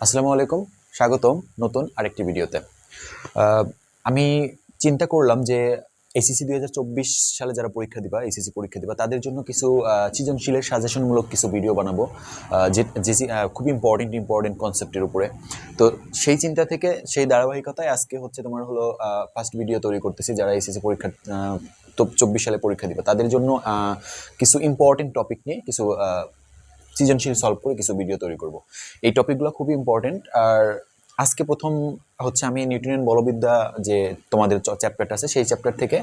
আসসালামু আলাইকুম, স্বাগতম নতুন আরেকটি ভিডিওতে। আমি চিন্তা করলাম যে এসএসসি 2024 সালে যারা পরীক্ষা দিবা, এসএসসি পরীক্ষা দিবা তাদের জন্য কিছু সৃজনশীলের সাজেশনমূলক কিছু ভিডিও বানাবো, যে খুব ইম্পর্টেন্ট কনসেপ্টের উপরে। তো সেই চিন্তা থেকে সেই ধারাবাহিকতায় আজকে হচ্ছে তোমার হলো ফার্স্ট ভিডিও তৈরি করতেছি। যারা এসএসসি পরীক্ষা তো 24 সালে পরীক্ষা দিবা তাদের জন্য কিছু ইম্পর্টেন্ট টপিক নিয়ে কিছু সৃজনশীল সলভ করে কিছু ভিডিও তৈরি করব। এই টপিকগুলো খুবই ইম্পর্টেন্ট। আর আজকে প্রথম হচ্ছে আমি নিউটনের বলবিদ্যা যে তোমাদের চ্যাপ্টারটা আছে সেই চ্যাপ্টার থেকে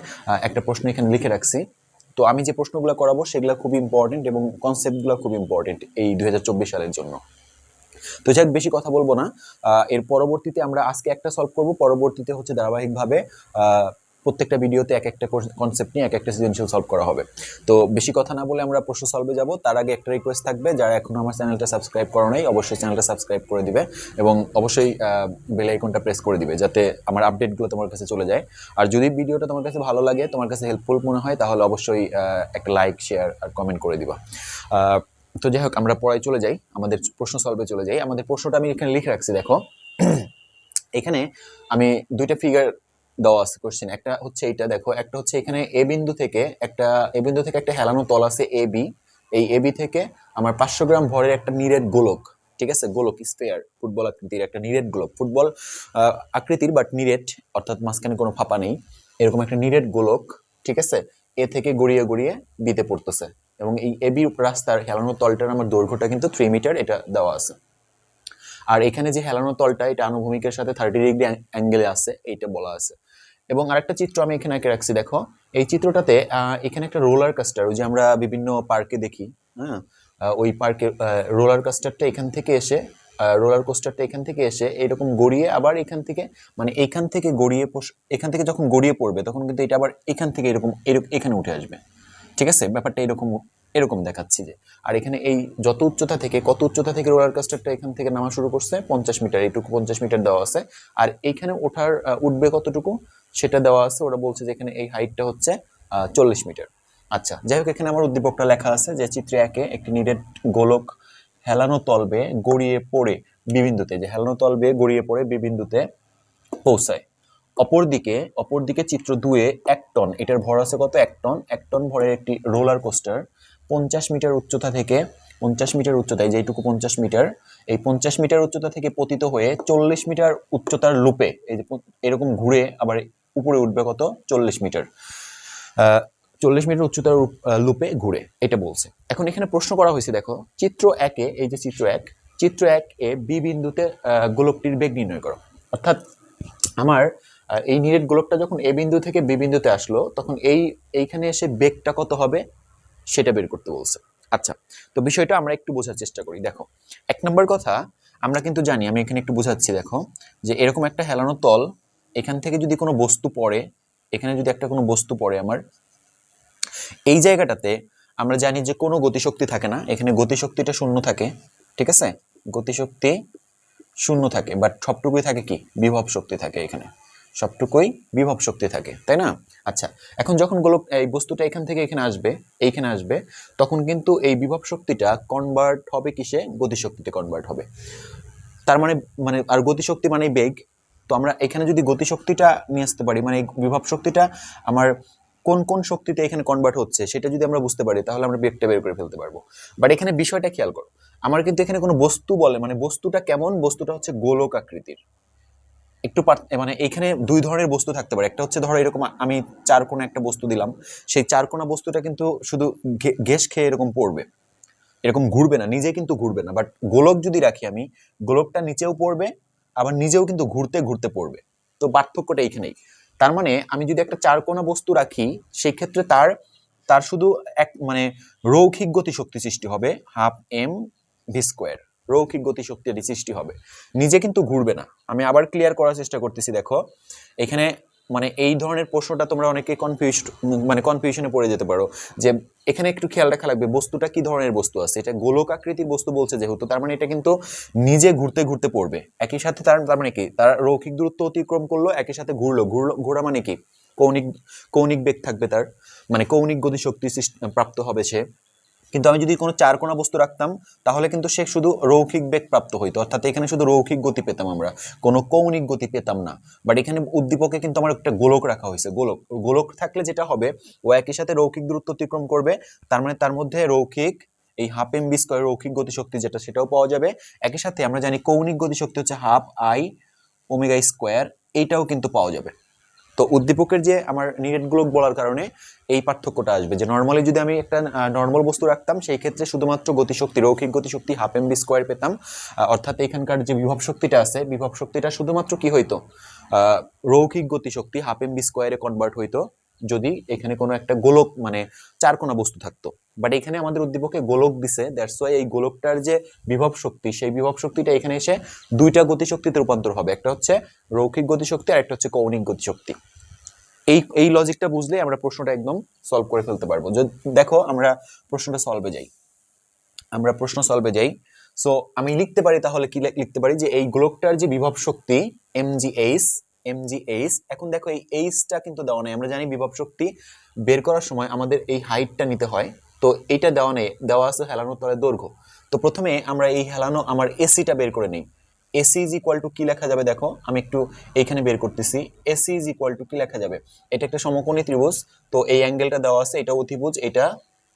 একটা প্রশ্ন এখানে লিখে রাখছি। তো আমি যে প্রশ্নগুলো করাবো সেগুলো খুব ইম্পর্টেন্ট এবং কনসেপ্টগুলো খুব ইম্পর্টেন্ট এই 2024 সালের জন্য। তো যাক, বেশি কথা বলবো না। এর পরবর্তীতে আমরা আজকে একটা সলভ করব, পরবর্তীতে হচ্ছে ধারাবাহিকভাবে প্রত্যেকটা ভিডিওতে এক একটা কনসেপ্ট নিয়ে এক একটা সৃজনশীল সলভ করা হবে। তো বেশি কথা না বলে আমরা প্রশ্ন সলভে যাব। তার আগে একটা রিকোয়েস্ট থাকবে, যারা এখনো আমার চ্যানেলটা সাবস্ক্রাইব করো নাই অবশ্যই চ্যানেলটা সাবস্ক্রাইব করে দিবে এবং অবশ্যই বেল আইকনটা প্রেস করে দিবে যাতে আমার আপডেটগুলো তোমার কাছে চলে যায়। আর যদি ভিডিওটা তোমার কাছে ভালো লাগে, তোমার কাছে হেল্পফুল মনে হয়, তাহলে অবশ্যই একটা লাইক, শেয়ার আর কমেন্ট করে দিবা। তো যাই হোক, আমরা পড়ায় চলে যাই, আমাদের প্রশ্ন সলভে চলে যাই। আমাদের প্রশ্নটা আমি এখানে লিখে রাখছি, দেখো। এখানে আমি দুইটা ফিগার দেওয়া আছে কোশ্চেন। একটা হচ্ছে এইটা, দেখো। একটা হচ্ছে এখানে এ বিন্দু থেকে একটা হেলানো তল আছে এ বি। এই এ বি থেকে আমার 500 গ্রাম ভরের একটা নিরেট গোলক, ঠিক আছে, গোলক স্ফেয়ার, ফুটবল আকৃতির একটা নিরেট গোলক, ফুটবল আকৃতির বাট নিরেট, অর্থাৎ মাঝখানে কোনো ফাঁপা নেই, এরকম একটা নিরেট গোলক, ঠিক আছে, এ থেকে গড়িয়ে গড়িয়ে বিতে পড়তেছে। এবং এই এ বি রাস্তার হেলানো তলটার আমার দৈর্ঘ্যটা কিন্তু 3 মিটার, এটা দেওয়া আছে। আর এখানে যে হেলানো তলটা, এটা আনুভূমিকের সাথে 30 ডিগ্রি অ্যাঙ্গেলে আছে, এইটা বলা আছে। এবং আরেকটা চিত্র আমি এখানে এঁকে রাখছি, দেখো। এই চিত্রটাতে এখানে একটা রোলার কাস্টার, ওই যে আমরা বিভিন্ন পার্কে দেখি, হ্যাঁ, ওই পার্কে রোলার কাস্টারটা এখান থেকে এসে রোলার কোস্টারটা এখান থেকে এসে এরকম গড়িয়ে আবার এখান থেকে, মানে এখান থেকে গড়িয়ে এখান থেকে যখন গড়িয়ে পড়বে তখন কিন্তু এটা আবার এখান থেকে এরকম এখানে উঠে আসবে, ঠিক আছে। ব্যাপারটা এরকম এরকম দেখাচ্ছি যে। আর এখানে এই যত উচ্চতা থেকে, কত উচ্চতা থেকে রোলার কাস্টারটা এখান থেকে নামা শুরু করছে, 50 মিটার, এইটুকু 50 মিটার দেওয়া আছে। আর এইখানে উঠবে কতটুকু সেটা দেওয়া আছে। ওরা বলছে যে এখানে এই হাইটটা হচ্ছে 40 মিটার। আচ্ছা, যাই হোক, এখানে আমার উদ্দীপকটা লেখা আছে যে চিত্রে একে একটি নিরেট গোলক হেলানো তলবে গড়িয়ে পড়ে বিবিন্দুতে, যে হেলানো তলবে গড়িয়ে পড়ে বিবিন্দুতে পৌঁছায়। অপরদিকে চিত্র 2-এ 1 টন, এটার ভর আছে কত, 1 টন, 1 টন ভরের একটি রোলার কোস্টার 50 মিটার উচ্চতা থেকে, 50 মিটার উচ্চতায়, যেটুকু 50 মিটার, এই 50 মিটার উচ্চতা থেকে পতিত হয়ে 40 মিটার উচ্চতার লুপে, এই যে এরকম ঘুরে আবার উপরে উঠবে কত, 40 মিটার, 40 মিটার উচ্চতার লুপে ঘুরে, এটা বলছে। এখন এখানে প্রশ্ন করা হয়েছে, দেখো, চিত্র 1-এ, এই যে চিত্র 1-এ বি বিন্দুতে গোলকটির বেগ নির্ণয় করো। অর্থাৎ আমার এই নিরেট গোলকটা যখন এ বিন্দু থেকে বি বিন্দুতে আসলো, তখন এইখানে এসে বেগটা কত হবে সেটা বের করতে বলছে। আচ্ছা, তো বিষয়টা আমরা একটু বোঝার চেষ্টা করি। দেখো, 1 নম্বর কথা, আমরা কিন্তু জানি, আমি এখানে একটু বোঝাচ্ছি, দেখো, যে এরকম একটা হেলানো তল, এখান থেকে যদি কোনো বস্তু পড়ে, এখানে যদি একটা কোনো বস্তু পড়ে আমার এই জায়গাটাতে, আমরা জানি যে কোনো গতিশক্তি থাকে না, এখানে গতিশক্তিটা শূন্য থাকে, ঠিক আছে, গতিশক্তি শূন্য থাকে, বাট সবটুকুই থাকে কি, বিভব শক্তি থাকে, এখানে সবটুকুই বিভব শক্তি থাকে, তাই না? আচ্ছা, এখন যখন এই বস্তুটা এখান থেকে এইখানে আসবে, তখন কিন্তু এই বিভব শক্তিটা কনভার্ট হবে কিসে, গতিশক্তিতে কনভার্ট হবে। তার মানে মানে আর গতিশক্তি মানে বেগ। তো আমরা এখানে যদি গতিশক্তিটা নিয়ে আসতে পারি, মানে এই বিভব শক্তিটা আমার কোন কোন শক্তিতে এখানে কনভার্ট হচ্ছে সেটা যদি আমরা বুঝতে পারি, তাহলে আমরা বেগটা বের করে ফেলতে পারবো। বাট এখানে বিষয়টা খেয়াল করো, আমার কিন্তু এখানে কোনো বস্তু বলে, মানে বস্তুটা কেমন, বস্তুটা হচ্ছে গোলক আকৃতির। একটু মানে এখানে দুই ধরনের বস্তু থাকতে পারে। একটা হচ্ছে, ধরো এরকম আমি চারকোনা একটা বস্তু দিলাম, সেই চারকোনা বস্তুটা কিন্তু শুধু ঘেস খেয়ে এরকম পড়বে, এরকম ঘুরবে না, নিজে কিন্তু ঘুরবে না। বাট গোলক যদি রাখি আমি, গোলকটা নিচেও পড়বে, আবার নিজেও কিন্তু ঘুরতে ঘুরতে পড়বে। তো পার্থক্যটা এইখানেই। তার মানে আমি যদি একটা চারকোনা বস্তু রাখি, সেই ক্ষেত্রে তার তার শুধু এক মানে রৈখিক গতিশক্তি সৃষ্টি হবে, হাফ এম ভি স্কোয়ার, রৈখিক গতিশক্তি সৃষ্টি হবে, নিজে কিন্তু ঘুরবে না। আমি আবার ক্লিয়ার করার চেষ্টা করতেছি, দেখো এখানে, মানে এই ধরনের প্রশ্নটা তোমরা অনেকে কনফিউশনে পড়ে যেতে পারো, যে এখানে একটু খেয়াল রাখা লাগবে বস্তুটা কি ধরনের বস্তু আছে। এটা গোলক আকৃতির বস্তু বলছে যেহেতু, তার মানে এটা কিন্তু নিজে ঘুরতে ঘুরতে পড়বে, একই সাথে তার মানে কি, তার রৈখিক দূরত্ব অতিক্রম করলো, একই সাথে ঘোরা মানে কি, কৌণিক কৌণিক বেগ থাকবে তার, মানে কৌণিক গতিশক্তি প্রাপ্ত হবে সে। কিন্তু আমি যদি কোনো চার কোণা বস্তু রাখতাম তাহলে কিন্তু সে শুধু রৈখিক বেগ প্রাপ্ত হইতো, অর্থাৎ এখানে শুধু রৈখিক গতি পেতাম আমরা, কোনো কৌণিক গতি পেতাম না। বাট এখানে উদ্দীপকে কিন্তু আমার একটা গোলক রাখা হয়েছে। গোলক থাকলে যেটা হবে, ও একই সাথে রৈখিক দূরত্ব অতিক্রম করবে, তার মানে তার মধ্যে রৈখিক এই হাফ এম বি স্কয়ার রৈখিক গতিশক্তি যেটা সেটাও পাওয়া যাবে। একই সাথে আমরা জানি কৌণিক গতিশক্তি হচ্ছে হাফ আই ওমেগা স্কয়ার, এইটাও কিন্তু পাওয়া যাবে। তো উদ্দীপকের যে আমার নিরেট গোলক বলার কারণে এই পার্থক্যটা আসবে, যে নর্মালি যদি আমি একটা নর্মাল বস্তু রাখতাম সেই ক্ষেত্রে শুধুমাত্র গতিশক্তি রৈখিক গতিশক্তি হাফ এম বি স্কয়ার পেতাম, অর্থাৎ এখানকার যে বিভব শক্তিটা আছে বিভব শক্তিটা শুধুমাত্র কি হইতো, রৈখিক গতিশক্তি হাফ এম বি স্কয়ারে কনভার্ট হইতো যদি এখানে কোনো একটা গোলক মানে চার কোণা বস্তু থাকতো। বাট এখানে আমাদের উদ্দীপকে গোলক দিছে, দ্যাটস ওয়াই এই গোলকটার যে বিভব শক্তি সেই বিভব শক্তিটা এখানে এসে দুইটা গতিশক্তিতে রূপান্তর হবে, একটা হচ্ছে রৈখিক গতিশক্তি আর একটা হচ্ছে কৌণিক গতিশক্তি। এই লজিকটা বুঝলে আমরা প্রশ্নটা একদম সলভ করে ফেলতে পারবো। যদি দেখো আমরা প্রশ্ন সলভে যাই। সো আমি লিখতে পারি, তাহলে কি লিখতে পারি, যে এই গোলকটার যে বিভব শক্তি mgh, এখন দেখো এই এইচটা কিন্তু দেওয়া নেই। আমরা জানি বিভব শক্তি বের করার সময় আমাদের এই হাইটটা নিতে হয়, তো এইটা দেওয়া নেই, দেওয়া আছে হেলানো তলের দৈর্ঘ্য। তো প্রথমে আমরা এই হেলানো আমার এসিটা বের করে নিই। এসি ইজ ইকুয়াল টু কি লেখা যাবে, দেখো আমি একটু এইখানে বের করতেছি। এসি ইজ ইকুয়াল টু কি লেখা যাবে, এটা একটা সমকোণী ত্রিভুজ, তো এই অ্যাঙ্গেলটা দেওয়া আছে, এটা অতিভুজ, এটা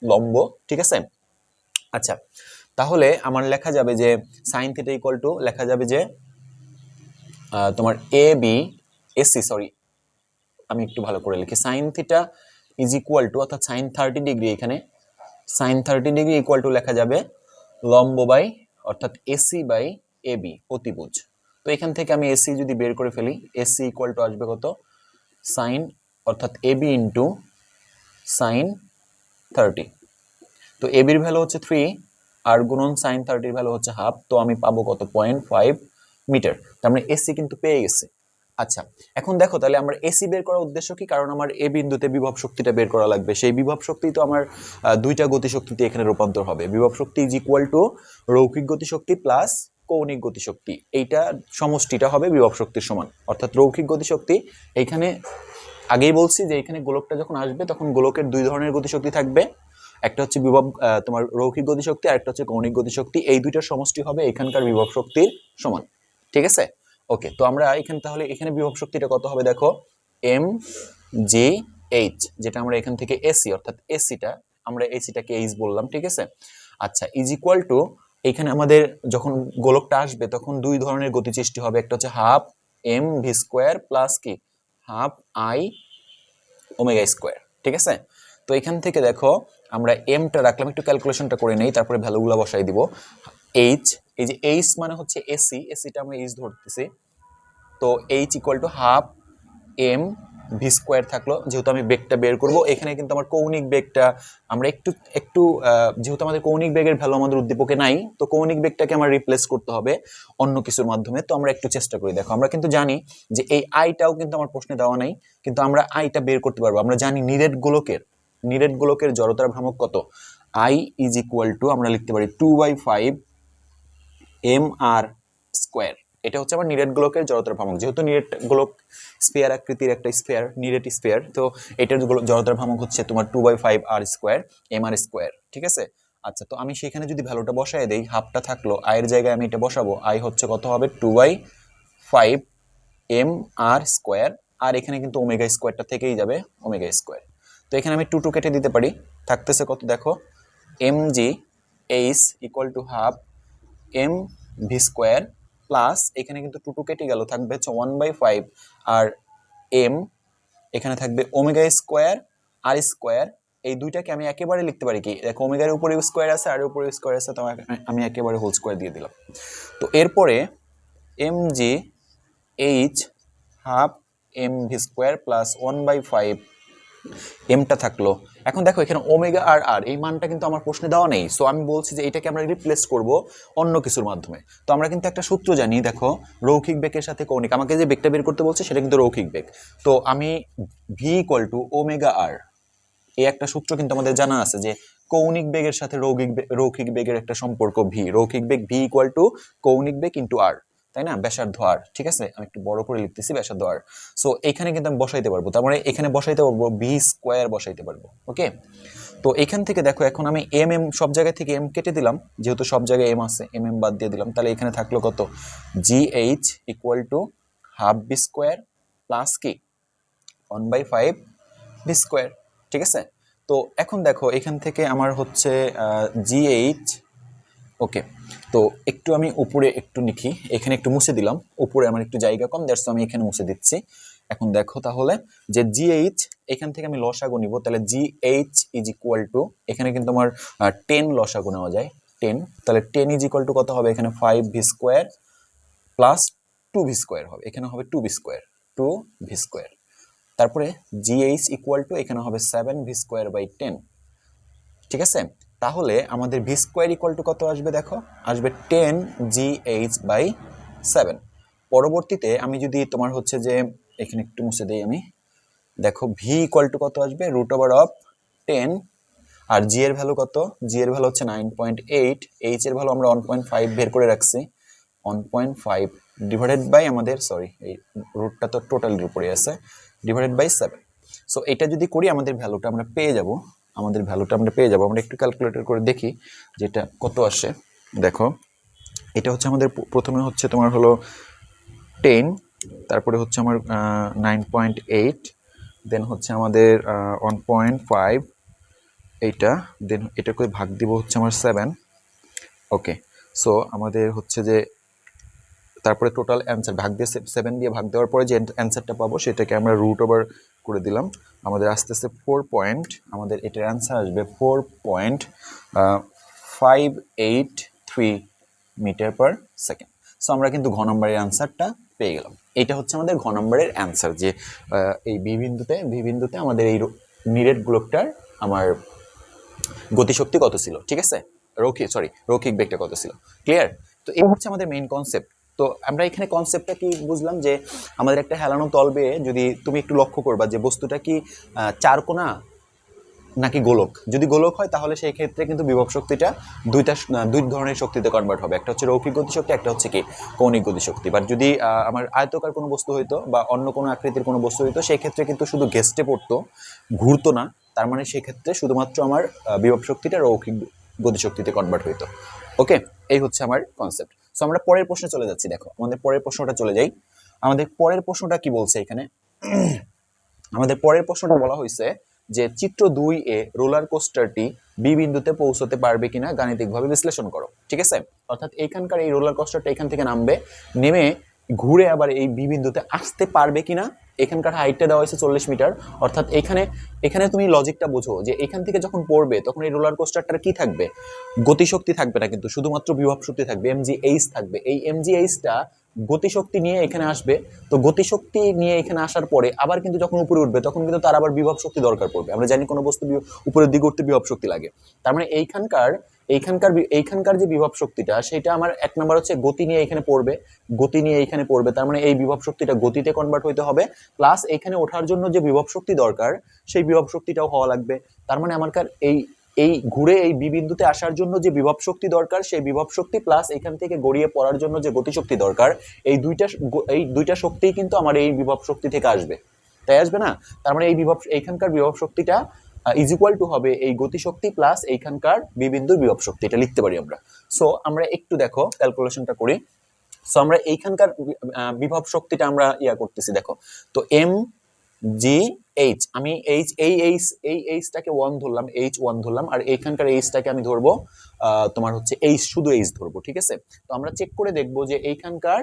লম্ব, ঠিক আছে। আচ্ছা, তাহলে আমার লেখা যাবে যে সাইন থিটা ইকুয়াল টু লেখা যাবে যে তোমার এ বি এসি, সরি আমি একটু ভালো করে লিখি, sine theta is equal two, অর্থাৎ সাইন 30 ডিগ্রি, এখানে সাইন 30 ডিগ্রি ইকুয়াল টু লেখা যাবে লম্ব বাই অর্থাৎ এসি বাই এ বি অতিভুজ। তো এখান থেকে আমি এসি যদি বের করে ফেলি, এসি ইকুয়াল টু আসবে কত, সাইন অর্থাৎ এ বি ইন্টু সাইন 30। তো এ বির ভ্যালু হচ্ছে 3 আর গুণন সাইন 30 ভ্যালু হচ্ছে হাফ, তো আমি পাবো কত, 0.5 মিটার। তার মানে এসি কিন্তু পেয়ে গেছে। আচ্ছা, এখন দেখো তাহলে আমার এসি বের করার উদ্দেশ্য কি, কারণ আমার এ বিন্দুতে বিভব শক্তিটা বের করা লাগবে। সেই বিভব শক্তি তো আমার দুইটা গতিশক্তিতে এখানে রূপান্তর হবে। বিভব শক্তি ইজ ইকুয়াল টু রৈখিক গতিশক্তি প্লাস কৌণিক গতিশক্তি, এইটা সমষ্টিটা হবে বিভব শক্তির সমান। অর্থাৎ রৈখিক গতিশক্তি, এইখানে আগেই বলছি যে এখানে গোলকটা যখন আসবে তখন গোলকের দুই ধরনের গতিশক্তি থাকবে, একটা হচ্ছে বিভব তোমার রৈখিক গতিশক্তি আর একটা হচ্ছে কৌণিক গতিশক্তি, এই দুইটার সমষ্টি হবে এখানকার বিভব শক্তির সমান, ঠিক আছে। ওকে, তো আমরা এখানে তাহলে এখানে বিভব শক্তিটা কত হবে, দেখো এম জি এইচ, যেটা আমরা এখান থেকে এসি অর্থাৎ এসিটা আমরা এসিটাকে এইচ বললাম, ঠিক আছে। আচ্ছা, ইজ ইকুয়াল টু এখানে আমাদের যখন গোলকটা আসবে তখন দুই ধরনের গতি সৃষ্টি হবে, একটা হচ্ছে half M V square plus কি হাফ আই ওমেগা স্কোয়ার, ঠিক আছে। তো এখান থেকে দেখো আমরা এমটা রাখলাম, একটু ক্যালকুলেশনটা করে নেই, তারপরে ভ্যালুগুলো বসাই দিব। এইচ, এই যে এইচ মানে হচ্ছে এসি, এসিটা আমরা এইচ ধরতেছি, তো H equal to half M V square থাকলো। যেহেতু আমি বেগটা বের করব, এখানে কিন্তু আমার কৌণিক বেগটা আমরা একটু যেহেতু আমাদের কৌণিক বেগের ভ্যালু আমাদের উদ্দীপকে নাই, তো কৌণিক বেগটাকে আমার রিপ্লেস করতে হবে অন্য কিছুর মাধ্যমে। তো আমরা একটু চেষ্টা করি, দেখো আমরা কিন্তু জানি যে এই আইটাও কিন্তু আমার প্রশ্নে দেওয়া নাই, কিন্তু আমরা আইটা বের করতে পারবো। আমরা জানি নিরেট গোলকের জড়তার ভ্রামক কত, আই ইজ ইকুয়াল টু আমরা লিখতে পারি 2/5 এম আর স্কোয়ার। এটা হচ্ছে আমার নিরেট গোলকের জড়তার ভ্রামক। যেহেতু নিরেট গোলক স্ফিয়ার আকৃতির একটা স্ফিয়ার, নিরেট স্ফিয়ার, তো এটার জড়তার ভ্রামক হচ্ছে তোমার 2/5 আর স্কোয়ার এম আর স্কোয়ার, ঠিক আছে। আচ্ছা, তো আমি সেখানে যদি ভ্যালুটা বসায় দেই, হাফটা থাকলো, আয়ের জায়গায় আমি এটা বসাবো, আই হচ্ছে কত হবে 2/5 এম আর স্কোয়ার, আর এখানে কিন্তু ওমেগা স্কোয়ারটা থেকেই যাবে ওমেগা স্কোয়ার। তো এখানে আমি 2 কেটে দিতে পারি, থাকতেছে কত দেখো, M G H equal to half M V square plus এখানে কিন্তু 2 কেটে গেল, থাকবে হচ্ছে 1/5 আর এম, এখানে থাকবে ওমেগা স্কোয়ার আর স্কোয়ার। এই দুইটাকে আমি একেবারে লিখতে পারি কি, দেখো ওমেগার উপরে স্কোয়ার আছে আর উপরে স্কোয়ার আছে, তো আমি একেবারে হোল স্কোয়ার দিয়ে দিলাম। তো এরপরে M G H half M V square plus 1/5 এমটা থাকলো। এখন দেখো এখানে ওমেগা আর আর এই মানটা কিন্তু আমার প্রশ্নে দেওয়া নেই, সো আমি বলছি যে এটাকে আমরা রিপ্লেস করব অন্য কিছুর মাধ্যমে। তো আমরা কিন্তু একটা সূত্র জানি, দেখো রৈখিক বেগের সাথে কৌণিক, আমাকে যে বেগটা বের করতে বলছে সেটা কিন্তু রৈখিক বেগ। তো আমি ভি ইকুয়াল টু ওমেগা আর, এই একটা সূত্র কিন্তু আমাদের জানা আছে যে কৌণিক বেগের সাথে রৈখিক বেগের একটা সম্পর্ক ভি, রৈখিক বেগ ভি ইকুয়াল টু কৌণিক বেগ ইন্টু আর, তাই না, ব্যাসার্ধ আর, ঠিক আছে। আমি একটু বড় করে লিখতেছি ব্যাসার্ধ আর। সো এখানে কিন্তু আমি বসাইতে পারবো, তার মানে এখানে বসাইতে পারবো ভি স্কোয়ার বসাইতে পারবো, ওকে। তো এখান থেকে দেখো এখন আমি এম এম সব জায়গা থেকে এম কেটে দিলাম, যেহেতু সব জায়গায় এম আছে এম এম বাদ দিয়ে দিলাম, তাহলে এখানে থাকলো কত GH equal to half B square plus কি 1/5 বি স্কোয়ার। ঠিক আছে, তো এখন দেখো এখান থেকে আমার হচ্ছে GH, ওকে। তো একটু আমি উপরে একটু লিখি, এখানে একটু মুছে দিলাম, উপরে আমার একটু জায়গা কম, দ্যাটস আমি এখানে মুছে দিচ্ছি। এখন দেখো তাহলে যে GH এখান থেকে আমি লসাগু নিব, তাহলে GH ইজ ইকুয়াল টু, এখানে কিন্তু আমার 10 লসাগু নেওয়া যায় 10, তাহলে 10 ইজ ইকুয়াল টু কত হবে এখানে 5 V square plus 2 V square হবে, এখানে হবে 2 ভি স্কোয়ার 2 ভি স্কোয়ার। তারপরে GH ইকুয়াল টু এখানে হবে 7 ভি স্কোয়ার বাই 10। ঠিক আছে, তাহলে আমাদের ভি স্কোয়ার ইকুয়াল টু কত আসবে দেখো, আসবে 10 GH বাই 7। পরবর্তীতে আমি যদি তোমার হচ্ছে যে এখানে একটু মুছে দিই আমি, দেখো ভি ইকুয়াল টু কত আসবে রুট ওভার অফ 10, আর জি এর ভ্যালু কত, জি এর ভ্যালু হচ্ছে 9.8, এইচ এর ভ্যালু আমরা 1.5 বের করে রাখছি, 1.5 ডিভাইডেড বাই আমাদের সরি এই রুটটা তো টোটালের উপরে আছে, ডিভাইডেড বাই 7। সো এটা যদি করি আমাদের ভ্যালুটা আমরা পেয়ে যাব, আমরা একটু ক্যালকুলেটর করে দেখি যেটা কত আসে। দেখো এটা হচ্ছে আমাদের প্রথমে হচ্ছে তোমার হলো 10, তারপরে হচ্ছে আমার 9.8, দেন হচ্ছে আমাদের 1.5 এইটা, দেন এটা করে ভাগ দিব হচ্ছে আমার 7। ওকে, সো আমাদের হচ্ছে যে তারপরে টোটাল অ্যান্সার ভাগ দিয়ে 7 দিয়ে ভাগ দেওয়ার পরে যে অ্যান্সারটা পাবো সেটাকে আমরা রুট ওভার করে দিলাম, আমাদের আস্তে আস্তে 4 পয়েন্ট, আমাদের এটার অ্যান্সার আসবে 4.583 মিটার পার সেকেন্ড। সো আমরা কিন্তু ঘ নম্বরের অ্যান্সারটা পেয়ে গেলাম। এইটা হচ্ছে আমাদের ঘ নম্বরের অ্যান্সার, যে এই বি বিন্দুতে আমাদের এই নিরেট গ্লোবটার আমার গতিশক্তি কত ছিল। ঠিক আছে, রৈখিক বেগটা কত ছিল, ক্লিয়ার? তো এই হচ্ছে আমাদের মেইন কনসেপ্ট। তো আমরা এখানে কনসেপ্টটা কি বুঝলাম, যে আমাদের একটা হেলানো তলবে যদি তুমি একটু লক্ষ্য করবা যে বস্তুটা কি চারকোনা নাকি গোলক, যদি গোলক হয় তাহলে সেই ক্ষেত্রে কিন্তু বিভব শক্তিটা দুই ধরনের শক্তিতে কনভার্ট হবে, একটা হচ্ছে রৈখিক গতিশক্তি, একটা হচ্ছে কি কৌণিক গতিশক্তি। বাট যদি আমার আয়তকার কোনো বস্তু হইতো বা অন্য কোনো আকৃতির কোনো বস্তু হইতো সেই ক্ষেত্রে কিন্তু শুধু ঘেস্টে পড়তো, ঘুরতো না, তার মানে সেই ক্ষেত্রে শুধুমাত্র আমার বিভব শক্তিটা রৈখিক গতিশক্তিতে কনভার্ট হইতো। ওকে, এই হচ্ছে আমার কনসেপ্ট। সো আমরা পরের প্রশ্নে চলে যাচ্ছি। দেখো আমাদের পরের প্রশ্নটা চলে যাই। আমাদের পরের প্রশ্নটা কি বলছে এখানে, আমাদের পরের প্রশ্নটা বলা হয়েছে যে চিত্র 2 এ রোলার কোস্টারটি বি বিন্দুতে পৌঁছতে পারবে কিনা গাণিতিকভাবে বিশ্লেষণ করো। ঠিক আছে, অর্থাৎ এইখানকার এই রোলার কোস্টারটা এখান থেকে নামবে, নেমে ঘুরে আবার এই বি বিন্দুতে আসতে পারবে কিনা। এখানকার হাইটটা দেওয়া হয়েছে 40 মিটার, অর্থাৎ এখানে তুমি লজিকটা বুঝো যে এখান থেকে যখন পড়বে তখন এই রোলার কোস্টারটার কি থাকবে, গতিশক্তি থাকবে না, কিন্তু শুধুমাত্র বিভব শক্তি থাকবে, mgh থাকবে। এই mghটা গতিশক্তি নিয়ে এখানে আসবে, তো গতিশক্তি নিয়ে এখানে আসার পরে আবার কিন্তু যখন উপরে উঠবে তখন কিন্তু তার আবার বিভব শক্তি দরকার পড়বে। আমরা জানি কোনো বস্তু উপরের দিকে উঠতে বিভব শক্তি লাগে, তার মানে এইখানকার যে বিভব শক্তিটা সেটা আমার এক নম্বর হচ্ছে গতি নিয়ে এখানে পড়বে, তার মানে এই বিভব শক্তিটা গতিতে কনভার্ট হইতে হবে, প্লাস এখানে ওঠার জন্য যে বিভব শক্তি দরকার সেই বিভব শক্তিটাও হওয়া লাগবে। তার মানে আমারকার এই ঘুরে এই বি বিন্দুতে আসার জন্য যে বিভব শক্তি দরকার সেই বিভব শক্তি প্লাস এখান থেকে গড়িয়ে পড়ার জন্য যে গতিশক্তি দরকার, এই দুইটা শক্তিই কিন্তু আমার এই বিভব শক্তি থেকে আসবে, তাই আসবে না? তার মানে এইখানকার বিভব শক্তিটা ইজ ইকুয়াল টু হবে এই গতিশক্তি প্লাস এইখানকার বি বিন্দুর বিভব শক্তি, এটা লিখতে পারি আমরা। সো আমরা একটু দেখো ক্যালকুলেশনটা করি। সো আমরা এইখানকার বিভব শক্তিটা আমরা করতেছি, দেখো তো এম জি এইচ, আমি এইচটাকে 1 ধরলাম, H1 ধরলাম, আর এইখানকার এইচটাকে আমি ধরবো তোমার হচ্ছে শুধু এইচ ধরবো। ঠিক আছে, তো আমরা চেক করে দেখবো যে এইখানকার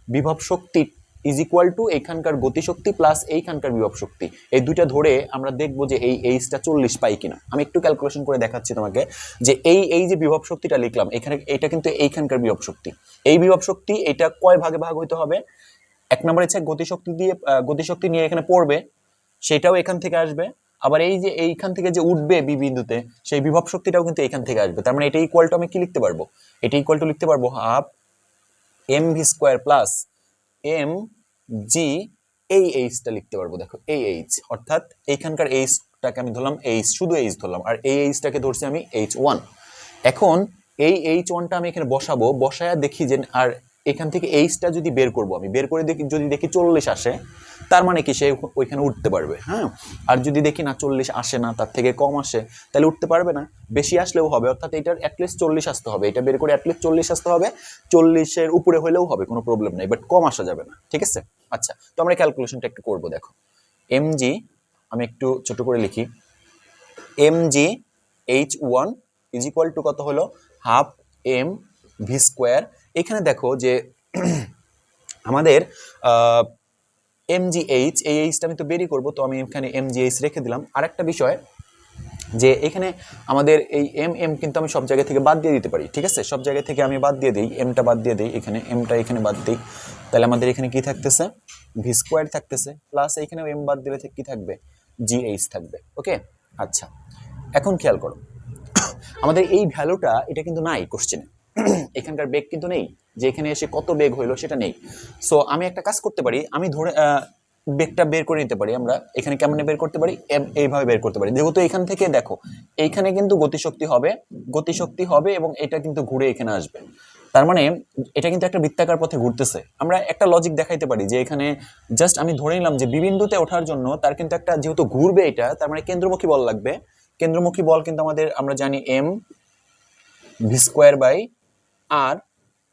বিভব শক্তি ইজ ইকুয়াল টু এইখানকার গতিশক্তি প্লাস এইখানকার বিভব শক্তি, এই দুইটা ধরে আমরা দেখবো যে এই এইচটা 40 পাই কিনা। আমি একটু ক্যালকুলেশন করে দেখাচ্ছি তোমাকে, যে এই যে বিভব শক্তিটা লিখলাম এখানে, এটা কিন্তু এইখানকার বিভব শক্তি, এই বিভব শক্তি এটা কয় ভাগে ভাগ হইতে হবে, এক নম্বরে হচ্ছে গতিশক্তি নিয়ে এখানে পড়বে, সেটাও এখান থেকে আসবে, আবার এই যে এইখান থেকে যে উঠবে বি বিন্দুতে সেই বিভব শক্তিটাও কিন্তু এখান থেকে আসবে। তার মানে এটা ইকুয়াল টু আমি কি লিখতে পারবো, এটা ইকুয়াল টু লিখতে পারবো half M V square plus M G, এই এইচটা লিখতে পারবো। দেখো এই এইচ, অর্থাৎ এইখানকার এইচটাকে আমি ধরলাম শুধু এইচ ধরলাম, আর এই এইচটাকে ধরছি আমি H1। এখন এই H1টা আমি এখানে বসাবো, বসায়া দেখি যে আর এখান থেকে এইচটা যদি বের করব, আমি বের করে দেখি, যদি দেখি 40 আসে, তার মানে কি সে ওইখানে উঠতে পারবে। হ্যাঁ, আর যদি দেখি না 40 আসে না, তার থেকে কম আসে, তাহলে উঠতে পারবে না। বেশি আসলেও হবে, অর্থাৎ এটার অ্যাটলিস্ট 40 আসতে হবে, এটা বের করে অ্যাটলিস্ট 40 আসতে হবে, 40-এর উপরে হলেও হবে, কোনো প্রবলেম নেই, বাট কম আসা যাবে না। ঠিক আছে, আচ্ছা, তো আমরা ক্যালকুলেশনটা একটু করবো। দেখো mg, আমি একটু ছোট করে লিখি, mg h1 is equal two কত হলো, হাফ এম ভি স্কোয়ার। এখানে দেখো যে আমাদের mgh, এই এইচটা আমি তো বেরই করবো, তো আমি এখানে mgh রেখে দিলাম। আরেকটা বিষয় যে এখানে আমাদের এই এম কিন্তু আমি সব জায়গা থেকে বাদ দিয়ে দিতে পারি। ঠিক আছে, সব জায়গা থেকে আমি বাদ দিয়ে দিই, এমটা বাদ দিয়ে দিই, এখানে এমটা এখানে বাদ দিই, তাহলে আমাদের এখানে কি থাকতেছে, ভি স্কোয়ার থাকতেছে, প্লাস এইখানে এম বাদ দিলে কি থাকবে, জিএইচ থাকবে। ওকে, আচ্ছা, এখন খেয়াল করো, আমাদের এই ভ্যালুটা এটা কিন্তু নাই কোশ্চেনে, এখানকার বেগ কিন্তু নেই, যে এখানে এসে কত বেগ হইলো সেটা নেই। সো আমি একটা কাজ করতে পারি, আমি ধরে বেগটা বের করে নিতে পারি। আমরা এখানে কেমন বের করতে পারি, এইভাবে বের করতে পারি। যেহেতু এখান থেকে দেখো এইখানে কিন্তু গতিশক্তি হবে এবং এটা কিন্তু ঘুরে এখানে আসবে, তার মানে এটা কিন্তু একটা বৃত্তাকার পথে ঘুরতেছে। আমরা একটা লজিক দেখাইতে পারি যে এখানে জাস্ট আমি ধরে নিলাম যে বিবিন্দুতে ওঠার জন্য তার কিন্তু একটা, যেহেতু ঘুরবে এটা, তার মানে কেন্দ্রমুখী বল লাগবে। কেন্দ্রমুখী বল কিন্তু আমাদের আমরা জানি M V square by R,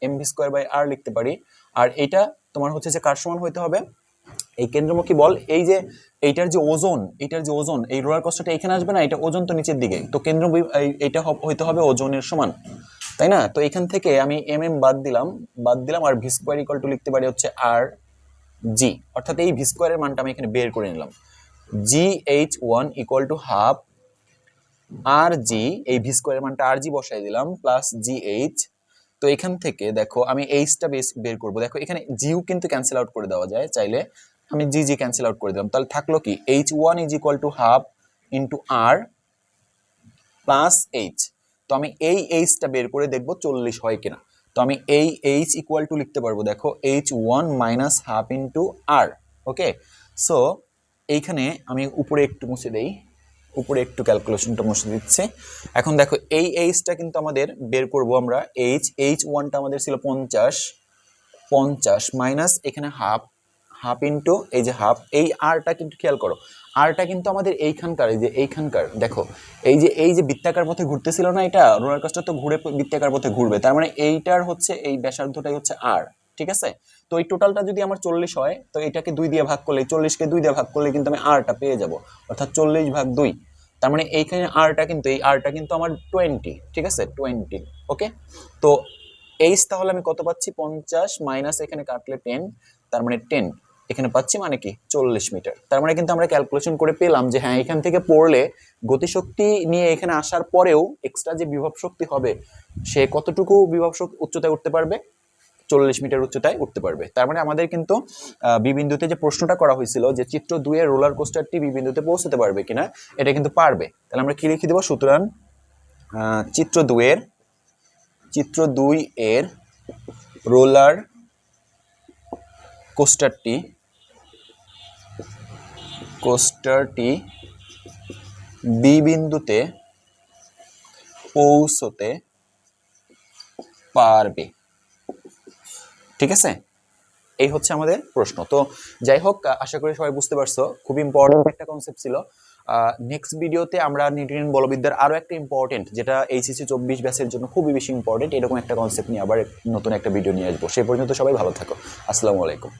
M V square by R লিখতে পারি। আর এটা তোমার হচ্ছে যে কার সমান হইতে হবে, এই কেন্দ্রমুখী বল, এই যে এইটার যে ওজন, এই রোলার কোস্টারটা এখানে আসবে না, এটা ওজন তো নিচের দিকে, তো কেন্দ্র এটা হইতে হবে ওজনের সমান, তাই না? তো এখান থেকে আমি এম বাদ দিলাম, আর ভি স্কোয়ার ইকুয়াল টু লিখতে পারি হচ্ছে আর জি, অর্থাৎ এই ভি স্কোয়ারের মানটা আমি এখানে বের করে নিলাম। GH1 ইকুয়াল টু হাফ আর জি, এই ভি স্কোয়ারের মানটা আর জি বসাই দিলাম, প্লাস GH। তো এখান থেকে দেখো আমি এইচটা বের করবো। দেখো এখানে জিও কিন্তু ক্যান্সেল আউট করে দেওয়া যায় চাইলে, আমি জি ক্যান্সেল আউট করে দিলাম, তাহলে থাকলো কি H1 is equal to half into R plus H. তো আমি এই এইচটা বের করে দেখবো 40 হয় কিনা। তো আমি এই এইচ ইকুয়াল টু লিখতে পারবো, দেখো H1 মাইনাস হাফ ইন্টু আর। ওকে, সো এইখানে আমি উপরে একটু মুছে দেই, উপরে একটু ক্যালকুলেশনটা মুছে দিচ্ছে। এখন দেখো এই এইচটা কিন্তু আমাদের বের করব আমরা, H1টা আমাদের ছিল 50 মাইনাস এখানে হাফ ইন্টু এই যে হাফ, এই আরটা কিন্তু খেয়াল করো, আরটা কিন্তু আমাদের এইখানকার, এই যে এইখানকার দেখো, এই যে বৃত্তাকার পথে ঘুরতেছিল না, এটা রোলার কোস্টার তো ঘুরে বৃত্তাকার পথে ঘুরবে, তার মানে এইটার হচ্ছে এই ব্যাসার্ধটাই হচ্ছে আর। ঠিক আছে, তো এই টোটালটা যদি আমার 40 হয়, তো এটাকে 2 দিয়ে ভাগ করলে, 40কে 2 দিয়ে ভাগ করলে কিন্তু আমি আরটা পেয়ে যাব, অর্থাৎ 40/2। তার মানে এইখানে আরটা কিন্তু, এই আরটা কিন্তু আমার 20। ঠিক আছে, 20। ওকে, তো এইচ তাহলে আমি কত পাচ্ছি, 50 মাইনাস এখানে কাটলে 10, তার মানে 10 এখানে পাচ্ছি, মানে কি 40 মিটার। তার মানে কিন্তু আমরা ক্যালকুলেশন করে পেলাম যে হ্যাঁ, এখান থেকে পড়লে গতিশক্তি নিয়ে এখানে আসার পরেও এক্সট্রা যে বিভব শক্তি হবে, সে কতটুকু বিভব শক্তি উচ্চতায় উঠতে পারবে, 40 মিটার উচ্চতায় উঠতে পারবে। তার মানে আমাদের কিন্তু বিবিন্দুতে যে প্রশ্নটা করা হয়েছিল যে চিত্র 2 এর রোলার কোস্টারটি বিবিন্দুতে পৌঁছতে পারবে কিনা, এটা কিন্তু পারবে। তাহলে আমরা কি লিখে দেব, সুতরাং চিত্র 2 এর রোলার কোস্টারটি বি বিন্দুতে পৌঁছতে পারবে। ঠিক আছে, এই হচ্ছে আমাদের প্রশ্ন। তো যাই হোক, আশা করি সবাই বুঝতে পারছো, খুব ইম্পর্টেন্ট একটা কনসেপ্ট ছিল। নেক্সট ভিডিওতে আমরা নিউটনিয়ান বলবিদ্যার আরো একটা ইম্পর্টেন্ট, যেটা এইচএসসি 24 ব্যাচের জন্য খুবই বেশি ইম্পর্টেন্ট, এরকম একটা কনসেপ্ট নিয়ে আবার নতুন একটা ভিডিও নিয়ে আসবো। সেই পর্যন্ত সবাই ভালো থাকো, আসসালামু আলাইকুম।